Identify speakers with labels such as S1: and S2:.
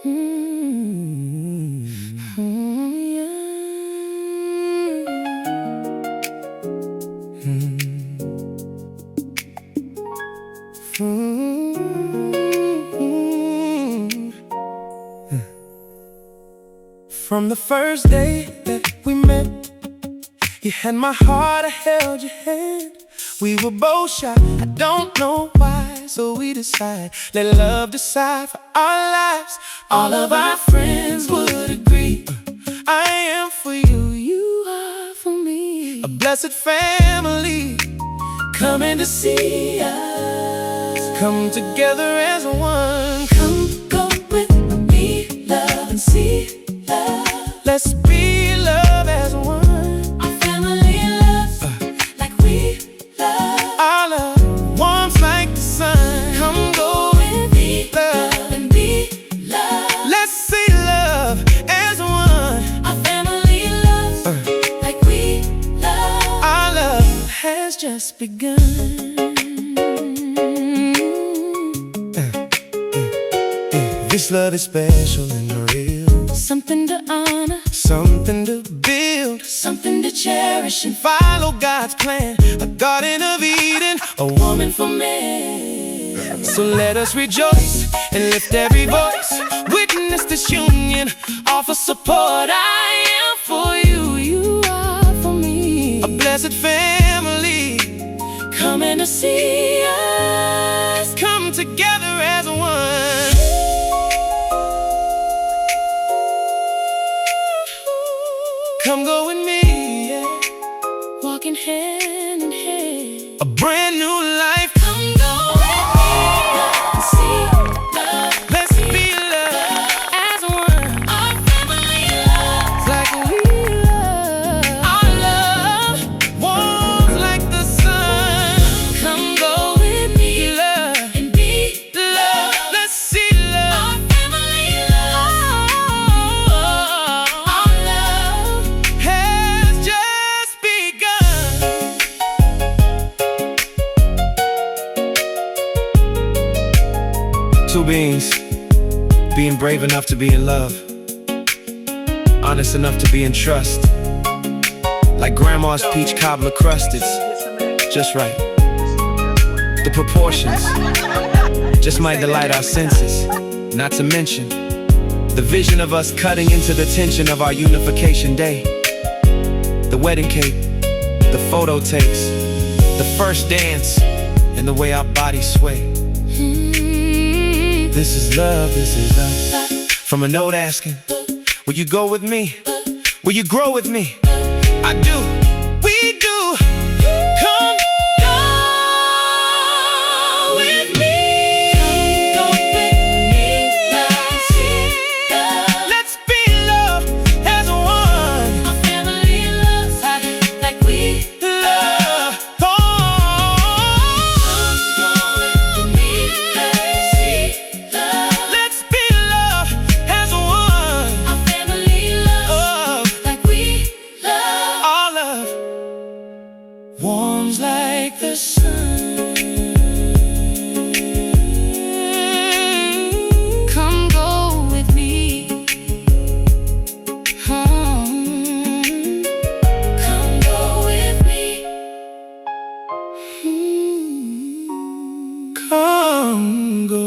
S1: From the first day that we met, you had my heart, I held your hand. We were both shy, I don't know why, so we decide, let love decide for our lives. All of our friends would agree, I am for you, you are for me. A blessed family coming to see us come together as one. Come go with me, love, and see love. Let's be love as one. Our family loves like we love. Our love warms like the sun. Come go with me, love, and be love. Let's see love as one. Our family loves like we love. Our love has just begun. This love is special and real, something to honor, something to build, something to cherish and follow God's plan. A garden of Eden, a woman for man. So let us rejoice and lift every voice, witness this union, offer support. I am for you, you are for me. A blessed family coming to see us come together as one. Come go with me, yeah. Walking hand in hand, a brand new life. Come go with me, love, and see love. Let's be love as one. Our family loves like we love. Our love warms like the sun. Come go with me, love, and be love. Let's see love. Our family loves. Our love has just begun. Two beings, being brave enough to be in love, honest enough to be in trust. Like grandma's peach cobbler crust, it's just right. The proportions just might delight our senses. Not to mention the vision of us cutting into the tension of our unification day. The wedding cake, the photo takes, the first dance, and the way our bodies sway. This is love, this is us. From a note asking, will you go with me? Will you grow with me? I do, we do. Come go with me. Come go with me, love, see love. Let's be love as one. Our family loves like we love. Come go with me, love, see love. Let's be love as one. Our family loves like we love. Our love warms like the sun. Come go with me. Come go with me. Come go.